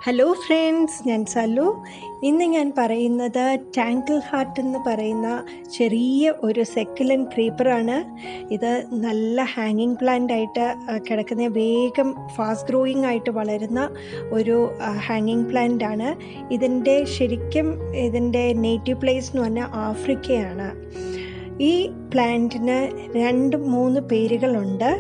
Hello friends, ഞാൻ സലു. ഇന്ന് ഞാൻ പറയുന്നത് ടാങ്കിൾ ഹാർട്ട് എന്ന് പറയുന്ന ചെറിയ ഒരു സെക്കുലൻ ക്രീപ്പറാണ്. ഇത് നല്ല ഹാങ്ങിങ് പ്ലാന്റ് ആയിട്ട് കിടക്കുന്ന, വേഗം ഫാസ്റ്റ് ഗ്രോയിങ് ആയിട്ട് വളരുന്ന ഒരു ഹാങ്ങിങ് പ്ലാന്റ് ആണ്. ശരിക്കും ഇതിൻ്റെ നേറ്റീവ് പ്ലേസ് എന്ന് പറഞ്ഞാൽ ആഫ്രിക്കയാണ്. ഈ പ്ലാന്റിന് 2-3 പേരുകളുണ്ട്.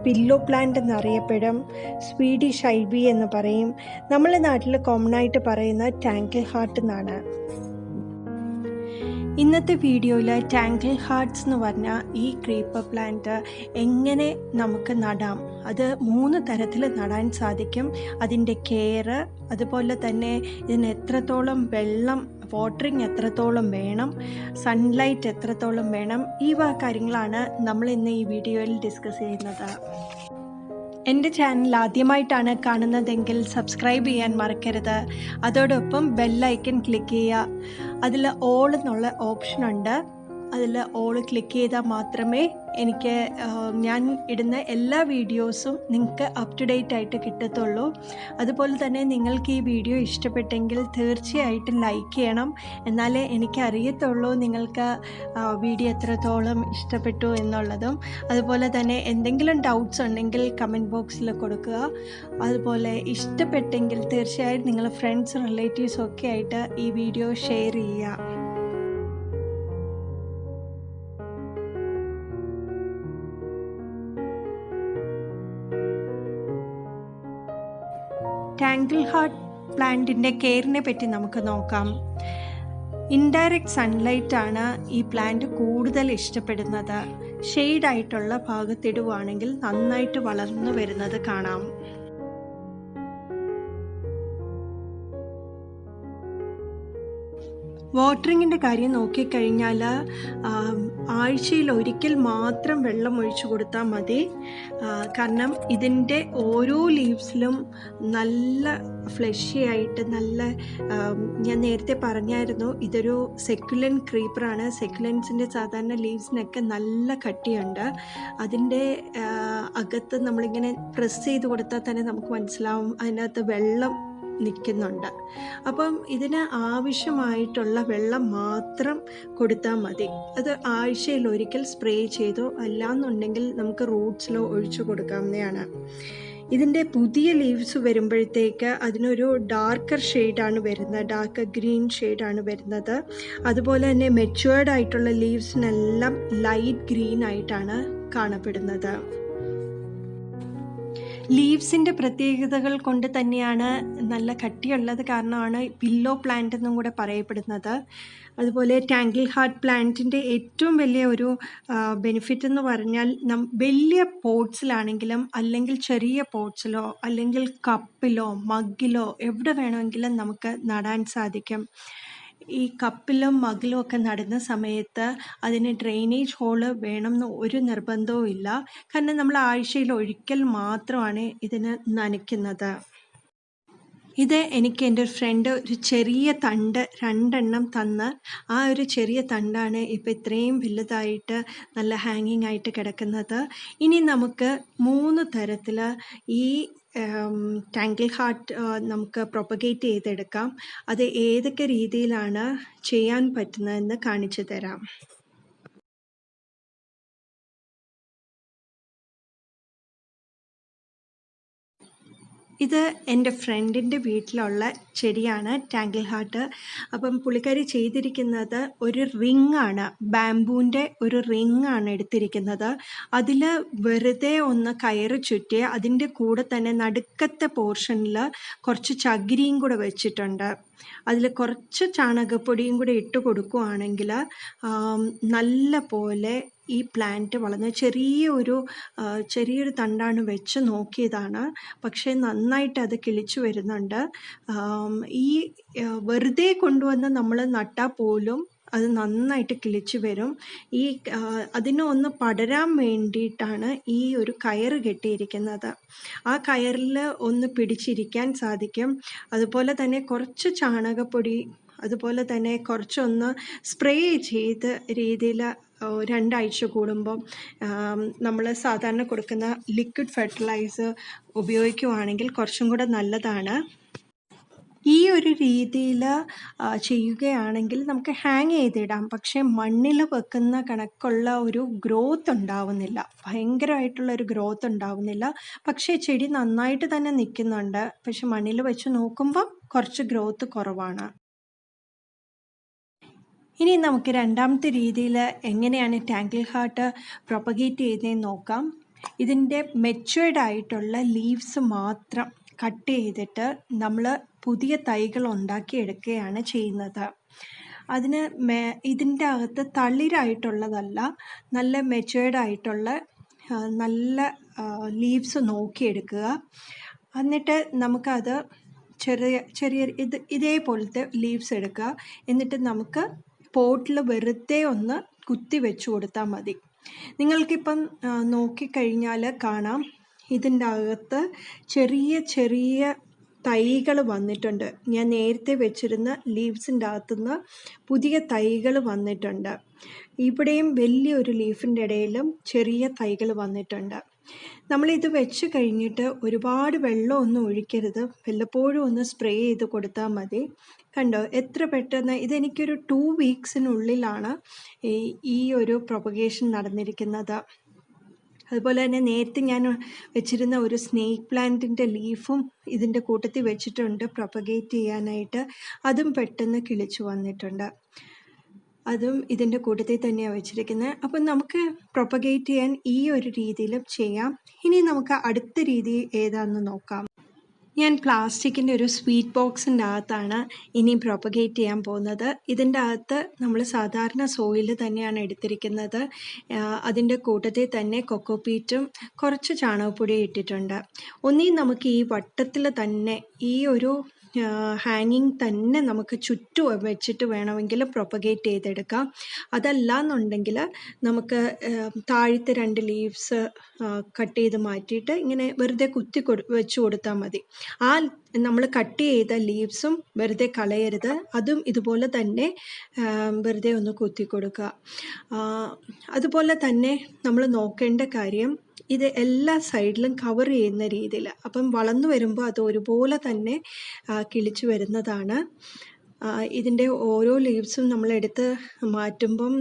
പില്ലോ പ്ലാന്റ് എന്നറിയപ്പെടും, സ്വീഡിഷ് ഐവി എന്ന് പറയും. നമ്മുടെ നാട്ടിൽ കോമൺ ആയിട്ട് പറയുന്ന ടാങ്കിൾ ഹാർട്ട് എന്നാണ്. ഇന്നത്തെ വീഡിയോയിൽ ടാങ്കിൾ ഹാർട്ട്സ് എന്ന് പറഞ്ഞാൽ ഈ ക്രീപ്പർ പ്ലാന്റ് എങ്ങനെ നമുക്ക് നടാം, അത് 3 തരത്തിൽ നടാൻ സാധിക്കും. അതിൻ്റെ കെയർ, അതുപോലെ തന്നെ ഇതിന് എത്രത്തോളം വെള്ളം, വാട്ടറിങ് എത്രത്തോളം വേണം, സൺലൈറ്റ് എത്രത്തോളം വേണം, ഈ കാര്യങ്ങളാണ് നമ്മൾ ഇന്ന് ഈ വീഡിയോയിൽ ഡിസ്കസ് ചെയ്യുന്നത്. എൻ്റെ ചാനൽ ആദ്യമായിട്ടാണ് കാണുന്നതെങ്കിൽ സബ്സ്ക്രൈബ് ചെയ്യാൻ മറക്കരുത്. അതോടൊപ്പം ബെല്ലൈക്കൺ ക്ലിക്ക് ചെയ്യുക. അതിൽ ഓൾ എന്നുള്ള ഓപ്ഷൻ ഉണ്ട്. അതിൽ ഓൾ ക്ലിക്ക് ചെയ്താൽ മാത്രമേ എനിക്ക് ഞാൻ ഇടുന്ന എല്ലാ വീഡിയോസും നിങ്ങൾക്ക് അപ് ടു ഡേറ്റ് ആയിട്ട് കിട്ടത്തുള്ളൂ. അതുപോലെ തന്നെ നിങ്ങൾക്ക് ഈ വീഡിയോ ഇഷ്ടപ്പെട്ടെങ്കിൽ തീർച്ചയായിട്ടും ലൈക്ക് ചെയ്യണം. എന്നാലേ എനിക്ക് അറിയത്തുള്ളൂ നിങ്ങൾക്ക് വീഡിയോ എത്രത്തോളം ഇഷ്ടപ്പെട്ടു എന്നുള്ളതും. അതുപോലെ തന്നെ എന്തെങ്കിലും ഡൗട്ട്സ് ഉണ്ടെങ്കിൽ കമൻറ്റ് ബോക്സിൽ കൊടുക്കുക. അതുപോലെ ഇഷ്ടപ്പെട്ടെങ്കിൽ തീർച്ചയായിട്ടും നിങ്ങളുടെ ഫ്രണ്ട്സ്, റിലേറ്റീവ്സും ഒക്കെ ആയിട്ട് ഈ വീഡിയോ ഷെയർ ചെയ്യുക. ടാങ്കിൾ ഹാർട്ട് പ്ലാന്റിൻ്റെ കെയറിനെ പറ്റി നമുക്ക് നോക്കാം. ഇൻഡയറക്റ്റ് സൺലൈറ്റ് ആണ് ഈ പ്ലാന്റ് കൂടുതൽ ഇഷ്ടപ്പെടുന്നത്. ഷെയ്ഡായിട്ടുള്ള ഭാഗത്തിടുവാണെങ്കിൽ നന്നായിട്ട് വളർന്നു വരുന്നത് കാണാം. വാട്ടറിങ്ങിൻ്റെ കാര്യം നോക്കിക്കഴിഞ്ഞാൽ ആഴ്ചയിൽ ഒരിക്കൽ മാത്രം വെള്ളം ഒഴിച്ചു കൊടുത്താൽ മതി. കാരണം ഇതിൻ്റെ ഓരോ ലീവ്സിലും നല്ല ഫ്ലഷി ആയിട്ട് ഞാൻ നേരത്തെ പറഞ്ഞായിരുന്നു, ഇതൊരു സെക്കുലൻ ക്രീപ്പറാണ്. സെക്കുലൻസിൻ്റെ സാധാരണ ലീവ്സിനൊക്കെ നല്ല കട്ടിയുണ്ട്. അതിൻ്റെ അകത്ത് നമ്മളിങ്ങനെ പ്രസ് ചെയ്ത് കൊടുത്താൽ തന്നെ നമുക്ക് മനസ്സിലാവും അതിനകത്ത് വെള്ളം നിൽക്കുന്നുണ്ട്. അപ്പം ഇതിന് ആവശ്യമായിട്ടുള്ള വെള്ളം മാത്രം കൊടുത്താൽ മതി. അത് ആഴ്ചയിൽ ഒരിക്കൽ സ്പ്രേ ചെയ്തോ അല്ലാന്നുണ്ടെങ്കിൽ നമുക്ക് റൂട്ട്സിലോ ഒഴിച്ചു കൊടുക്കാവുന്നതാണ്. ഇതിൻ്റെ പുതിയ ലീവ്സ് വരുമ്പോഴത്തേക്ക് അതിനൊരു ഡാർക്കർ ഷെയ്ഡാണ് വരുന്നത്, ഡാർക്കർ ഗ്രീൻ ഷെയ്ഡാണ് വരുന്നത്. അതുപോലെ തന്നെ മെച്യൂർഡ് ആയിട്ടുള്ള ലീവ്സിനെല്ലാം ലൈറ്റ് ഗ്രീൻ ആയിട്ടാണ് കാണപ്പെടുന്നത്. ലീവ്സിൻ്റെ പ്രത്യേകതകൾ കൊണ്ട് തന്നെയാണ് നല്ല കട്ടിയുള്ളത് കാരണമാണ് പില്ലോ പ്ലാന്റ് എന്നും കൂടെ പറയപ്പെടുന്നത്. അതുപോലെ ടാങ്കിൾ ഹാർട്ട് പ്ലാന്റിൻ്റെ ഏറ്റവും വലിയ ഒരു ബെനിഫിറ്റ് എന്ന് പറഞ്ഞാൽ വലിയ പോട്ട്സിലാണെങ്കിലും അല്ലെങ്കിൽ ചെറിയ പോട്ട്സിലോ അല്ലെങ്കിൽ കപ്പിലോ മഗ്ഗിലോ എവിടെ വേണമെങ്കിലും നമുക്ക് നടാൻ സാധിക്കും. ഈ കപ്പിലും മഗ്ഗിലും ഒക്കെ നടുന്ന സമയത്ത് അതിന് ഡ്രെയിനേജ് ഹോള് വേണമെന്ന് ഒരു നിർബന്ധവും ഇല്ല. കാരണം നമ്മൾ ആഴ്ചയിൽ ഒരിക്കൽ മാത്രമാണ് ഇതിന് നനയ്ക്കുന്നത്. ഇത് എനിക്ക് എൻ്റെ ഒരു ഫ്രണ്ട് ഒരു ചെറിയ തണ്ട് 2 തന്ന്, ആ ഒരു ചെറിയ തണ്ടാണ് ഇപ്പോൾ ഇത്രയും വലുതായിട്ട് നല്ല ഹാങ്ങിങ് ആയിട്ട് കിടക്കുന്നത്. ഇനി നമുക്ക് 3 തരത്തിൽ ഈ ടാങ്കിൾ ഹാർട്ട് നമുക്ക് പ്രൊപ്പഗേറ്റ് ചെയ്തെടുക്കാം. അത് ഏതൊക്കെ രീതിയിലാണ് ചെയ്യാൻ പറ്റുന്നതെന്ന് കാണിച്ചു തരാം. ഇത് എൻ്റെ ഫ്രണ്ടിൻ്റെ വീട്ടിലുള്ള ചെടിയാണ് ടാങ്കിൾ ഹാർട്ട്. അപ്പം പുള്ളിക്കാരി ചെയ്തിരിക്കുന്നത് ഒരു റിങ്ങാണ്, ബാംബൂൻ്റെ ഒരു റിങ്ങാണ് എടുത്തിരിക്കുന്നത്. അതിൽ വെറുതെ ഒന്ന് കയറ് ചുറ്റി അതിൻ്റെ കൂടെ തന്നെ നടുക്കത്തെ പോർഷനിൽ കുറച്ച് ചകിരിയും കൂടെ വെച്ചിട്ടുണ്ട്. അതിൽ കുറച്ച് ചാണകപ്പൊടിയും കൂടെ ഇട്ട് കൊടുക്കുകയാണെങ്കിൽ നല്ല പോലെ ഈ പ്ലാന്റ് വളർന്ന് ചെറിയൊരു തണ്ടാണ് വെച്ച് നോക്കിയതാണ്. പക്ഷേ നന്നായിട്ട് അത് കിളിച്ചു വരുന്നുണ്ട്. ഈ വെറുതെ കൊണ്ടുവന്ന് നമ്മൾ നട്ടാൽ പോലും അത് നന്നായിട്ട് കിളിച്ചു വരും. അതിനൊന്ന് പടരാൻ വേണ്ടിയിട്ടാണ് ഈ ഒരു കയറ് കെട്ടിയിരിക്കുന്നത്. ആ കയറിൽ ഒന്ന് പിടിച്ചിരിക്കാൻ സാധിക്കും. അതുപോലെ തന്നെ കുറച്ച് ചാണകപ്പൊടി, അതുപോലെ തന്നെ കുറച്ചൊന്ന് സ്പ്രേ ചെയ്ത് രീതിയിൽ 2 ആഴ്ച കൂടുമ്പം നമ്മൾ സാധാരണ കൊടുക്കുന്ന ലിക്വിഡ് ഫെർട്ടിലൈസർ ഉപയോഗിക്കുകയാണെങ്കിൽ കുറച്ചും കൂടെ നല്ലതാണ്. ഈ ഒരു രീതിയിൽ ചെയ്യുകയാണെങ്കിൽ നമുക്ക് ഹാങ് ചെയ്തിടാം. പക്ഷേ മണ്ണിൽ വെക്കുന്ന കണക്കുള്ള ഒരു ഗ്രോത്ത് ഉണ്ടാവുന്നില്ല, ഭയങ്കരമായിട്ടുള്ളൊരു ഗ്രോത്ത് ഉണ്ടാവുന്നില്ല. പക്ഷേ ചെടി നന്നായിട്ട് തന്നെ നിൽക്കുന്നുണ്ട്. പക്ഷെ മണ്ണിൽ വെച്ച് നോക്കുമ്പോൾ കുറച്ച് ഗ്രോത്ത് കുറവാണ്. ഇനി നമുക്ക് രണ്ടാമത്തെ രീതിയിൽ എങ്ങനെയാണ് ടാങ്കിൾ ഹാർട്ട് പ്രൊപ്പഗേറ്റ് ചെയ്യുന്നതെന്ന് നോക്കാം. ഇതിൻ്റെ മെച്വേർഡ് ആയിട്ടുള്ള ലീവ്സ് മാത്രം കട്ട് ചെയ്തിട്ട് നമ്മൾ പുതിയ തൈകൾ ഉണ്ടാക്കിയെടുക്കുകയാണ് ചെയ്യുന്നത്. അതിന് ഇതിൻ്റെ അകത്ത് തളിരായിട്ടുള്ളതല്ല, നല്ല മെച്വേർഡ് ആയിട്ടുള്ള നല്ല ലീവ്സ് നോക്കിയെടുക്കുക. എന്നിട്ട് നമുക്കത് ചെറിയ ചെറിയ ഇതേപോലത്തെ ലീവ്സ് എടുക്കുക. എന്നിട്ട് നമുക്ക് പോട്ടിൽ വെറുതെ ഒന്ന് കുത്തി വെച്ച് കൊടുത്താൽ മതി. നിങ്ങൾക്കിപ്പം നോക്കിക്കഴിഞ്ഞാൽ കാണാം, ഇതിൻ്റെ അകത്ത് ചെറിയ ചെറിയ തൈകൾ വന്നിട്ടുണ്ട്. ഞാൻ നേരത്തെ വെച്ചിരുന്ന ലീവ്സിൻ്റെ അകത്തുനിന്ന് പുതിയ തൈകൾ വന്നിട്ടുണ്ട്. ഇവിടെയും വലിയൊരു ലീഫിൻ്റെ ഇടയിലും ചെറിയ തൈകൾ വന്നിട്ടുണ്ട്. നമ്മളിത് വെച്ച് കഴിഞ്ഞിട്ട് ഒരുപാട് വെള്ളമൊന്നും ഒഴിക്കരുത്, വല്ലപ്പോഴും ഒന്ന് സ്പ്രേ ചെയ്ത് കൊടുത്താൽ മതി. കണ്ടോ എത്ര പെട്ടെന്ന്! ഇതെനിക്കൊരു 2 വീക്സിനുള്ളിലാണ് ഈ ഒരു പ്രൊപ്പഗേഷൻ നടന്നിരിക്കുന്നത്. അതുപോലെ തന്നെ നേരത്തെ ഞാൻ വെച്ചിരുന്ന ഒരു സ്നേക്ക് പ്ലാന്റിൻ്റെ ലീഫും ഇതിൻ്റെ കൂട്ടത്തിൽ വെച്ചിട്ടുണ്ട് പ്രൊപ്പഗേറ്റ് ചെയ്യാനായിട്ട്. അതും പെട്ടെന്ന് കിളിച്ചു വന്നിട്ടുണ്ട്. അതും ഇതിൻ്റെ കൂട്ടത്തിൽ തന്നെയാണ് വെച്ചിരിക്കുന്നത്. അപ്പം നമുക്ക് പ്രൊപ്പഗേറ്റ് ചെയ്യാൻ ഈ ഒരു രീതിയിലും ചെയ്യാം. ഇനി നമുക്ക് അടുത്ത രീതി ഏതാണെന്ന് നോക്കാം. ഞാൻ പ്ലാസ്റ്റിക്കിൻ്റെ ഒരു സ്വീറ്റ് ബോക്സിൻ്റെ അകത്താണ് ഇനി പ്രൊപ്പഗേറ്റ് ചെയ്യാൻ പോകുന്നത്. ഇതിൻ്റെ അകത്ത് നമ്മൾ സാധാരണ സോയിൽ തന്നെയാണ് എടുത്തിരിക്കുന്നത്. അതിൻ്റെ കൂട്ടത്തിൽ തന്നെ കൊക്കോപീറ്റും കുറച്ച് ചാണകപ്പൊടി ഇട്ടിട്ടുണ്ട്. ഒന്നീ നമുക്ക് ഈ വട്ടത്തിൽ തന്നെ ഈ ഒരു ഹാങ്ങിങ് തന്നെ നമുക്ക് ചുറ്റും വെച്ചിട്ട് വേണമെങ്കിൽ പ്രൊപ്പഗേറ്റ് ചെയ്തെടുക്കാം. അതല്ല എന്നുണ്ടെങ്കിൽ നമുക്ക് താഴത്തെ 2 ലീവ്സ് കട്ട് ചെയ്ത് മാറ്റിയിട്ട് ഇങ്ങനെ വെറുതെ കുത്തി വെച്ച് കൊടുത്താൽ മതി. ആ നമ്മൾ കട്ട് ചെയ്ത ലീവ്സും വെറുതെ കളയരുത്, അതും ഇതുപോലെ തന്നെ വെറുതെ ഒന്ന് കുത്തി കൊടുക്കുക. അതുപോലെ തന്നെ നമ്മൾ നോക്കേണ്ട കാര്യം, ഇത് എല്ലാ സൈഡിലും കവർ ചെയ്യുന്ന രീതിയിൽ. അപ്പം വളർന്നു വരുമ്പോൾ അത് ഒരുപോലെ തന്നെ കിളിച്ചു വരുന്നതാണ്. ഇതിൻ്റെ ഓരോ ലീവ്സും നമ്മളെടുത്ത് മാറ്റുമ്പം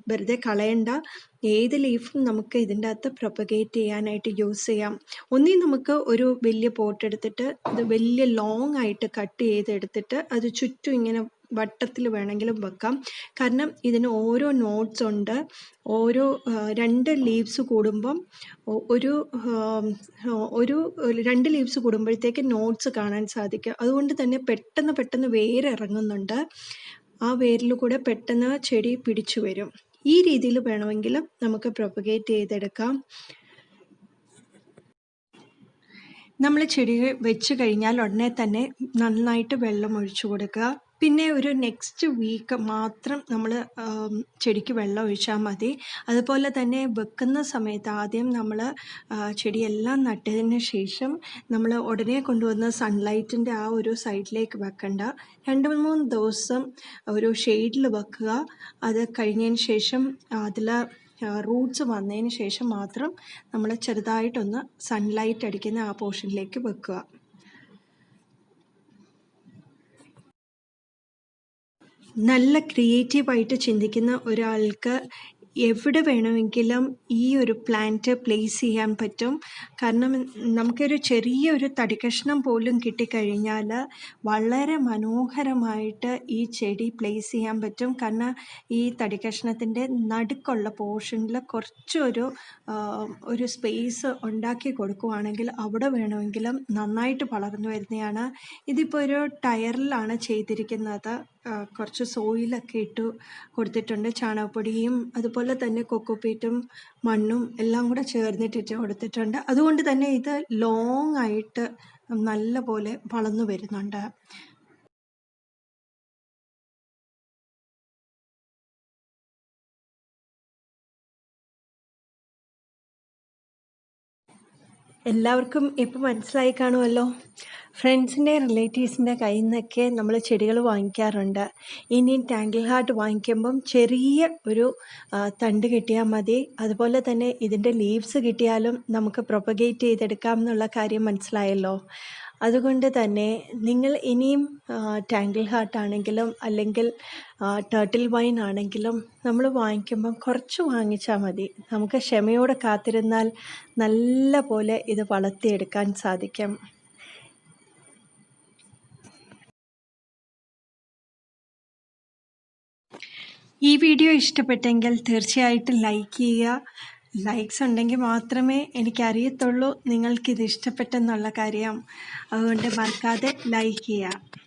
വെറുതെ കളയണ്ട. ഏത് ലീഫും നമുക്ക് ഇതിൻ്റെ അകത്ത് പ്രൊപ്പഗേറ്റ് ചെയ്യാനായിട്ട് യൂസ് ചെയ്യാം. ഒന്നീ നമുക്ക് ഒരു വലിയ പോട്ട് എടുത്തിട്ട് ഇത് വലിയ ലോങ് ആയിട്ട് കട്ട് ചെയ്തെടുത്തിട്ട് അത് ചുറ്റും ഇങ്ങനെ വട്ടത്തിൽ വേണമെങ്കിലും വെക്കാം. കാരണം ഇതിന് ഓരോ നോട്ട്സ് ഉണ്ട്. ഓരോ 2 ലീവ്സ് കൂടുമ്പം ഒരു 2 ലീവ്സ് കൂടുമ്പോഴത്തേക്ക് നോട്ട്സ് കാണാൻ സാധിക്കും. അതുകൊണ്ട് തന്നെ പെട്ടെന്ന് വേരിറങ്ങുന്നുണ്ട്. ആ വേരിൽ കൂടെ പെട്ടെന്ന് ചെടി പിടിച്ചു വരും. ഈ രീതിയിൽ വേണമെങ്കിലും നമുക്ക് പ്രൊപ്പഗേറ്റ് ചെയ്തെടുക്കാം. നമ്മൾ ചെടി വെച്ച് കഴിഞ്ഞാൽ ഉടനെ തന്നെ നന്നായിട്ട് വെള്ളം ഒഴിച്ചു കൊടുക്കുക. പിന്നെ ഒരു നെക്സ്റ്റ് വീക്ക് മാത്രം നമ്മൾ ചെടിക്ക് വെള്ളം ഒഴിച്ചാൽ മതി. അതുപോലെ തന്നെ വെക്കുന്ന സമയത്ത് ആദ്യം നമ്മൾ ചെടിയെല്ലാം നട്ടതിന് ശേഷം നമ്മൾ ഉടനെ കൊണ്ടുവന്ന് സൺലൈറ്റിൻ്റെ ആ ഒരു സൈഡിലേക്ക് വെക്കണ്ട. 2-3 ദിവസം ഒരു ഷെയ്ഡിൽ വെക്കുക. അത് കഴിഞ്ഞതിന് ശേഷം അതിൽ റൂട്ട്സ് വന്നതിന് ശേഷം മാത്രം നമ്മൾ ചെറുതായിട്ടൊന്ന് സൺലൈറ്റ് അടിക്കുന്ന ആ പോർഷനിലേക്ക് വെക്കുക. നല്ല ക്രിയേറ്റീവായിട്ട് ചിന്തിക്കുന്ന ഒരാൾക്ക് എവിടെ വേണമെങ്കിലും ഈ ഒരു പ്ലാന്റ് പ്ലേസ് ചെയ്യാൻ പറ്റും. കാരണം നമുക്കൊരു ചെറിയൊരു തടിക്കഷ്ണം പോലും കിട്ടിക്കഴിഞ്ഞാൽ വളരെ മനോഹരമായിട്ട് ഈ ചെടി പ്ലേസ് ചെയ്യാൻ പറ്റും. കാരണം ഈ തടിക്കഷ്ണത്തിൻ്റെ നടുക്കുള്ള പോർഷനിൽ കുറച്ചൊരു ഒരു സ്പേസ് ഉണ്ടാക്കി കൊടുക്കുകയാണെങ്കിൽ അവിടെ വേണമെങ്കിലും നന്നായിട്ട് വളർന്നു വരുന്നതാണ്. ഇതിപ്പോൾ ഒരു ടയറിലാണ് ചെയ്തിരിക്കുന്നത്. കുറച്ച് സോയിലൊക്കെ ഇട്ട് കൊടുത്തിട്ടുണ്ട്, ചാണകപ്പൊടിയും അതുപോലെ തന്നെ കൊക്കോപീറ്റും മണ്ണും എല്ലാം കൂടെ ചേർന്നിട്ടിട്ട് കൊടുത്തിട്ടുണ്ട്. അതുകൊണ്ട് തന്നെ ഇത് ലോങ് ആയിട്ട് നല്ല പോലെ വളർന്നു വരുന്നുണ്ട്. എല്ലാവർക്കും ഇപ്പോൾ മനസ്സിലായി കാണുമല്ലോ. ഫ്രണ്ട്സിൻ്റെ റിലേറ്റീവ്സിൻ്റെ കയ്യിൽ നിന്നൊക്കെ നമ്മൾ ചെടികൾ വാങ്ങിക്കാറുണ്ട്. ഇനി ടാങ്കിൾ ഹാർട്ട് വാങ്ങിക്കുമ്പം ചെറിയ ഒരു തണ്ട് കിട്ടിയാൽ മതി. അതുപോലെ തന്നെ ഇതിൻ്റെ ലീവ്സ് കിട്ടിയാലും നമുക്ക് പ്രൊപ്പഗേറ്റ് ചെയ്തെടുക്കാം എന്നുള്ള കാര്യം മനസ്സിലായല്ലോ. അതുകൊണ്ട് തന്നെ നിങ്ങൾ ഇനിയും ടാങ്കിൾ ഹാർട്ട് ആണെങ്കിലും അല്ലെങ്കിൽ ടേർട്ടിൽ വൈൻ ആണെങ്കിലും നമ്മൾ വാങ്ങിക്കുമ്പം കുറച്ച് വാങ്ങിച്ചാൽ മതി. നമുക്ക് ക്ഷമയോടെ കാത്തിരുന്നാൽ നല്ല പോലെ ഇത് വളർത്തിയെടുക്കാൻ സാധിക്കും. ഈ വീഡിയോ ഇഷ്ടപ്പെട്ടെങ്കിൽ തീർച്ചയായിട്ടും ലൈക്ക് ചെയ്യുക. ലൈക്സ് ഉണ്ടെങ്കിൽ മാത്രമേ എനിക്കറിയത്തുള്ളൂ നിങ്ങൾക്കിത് ഇഷ്ടപ്പെട്ടെന്നുള്ള കാര്യം. അതുകൊണ്ട് മറക്കാതെ ലൈക്ക് ചെയ്യുക.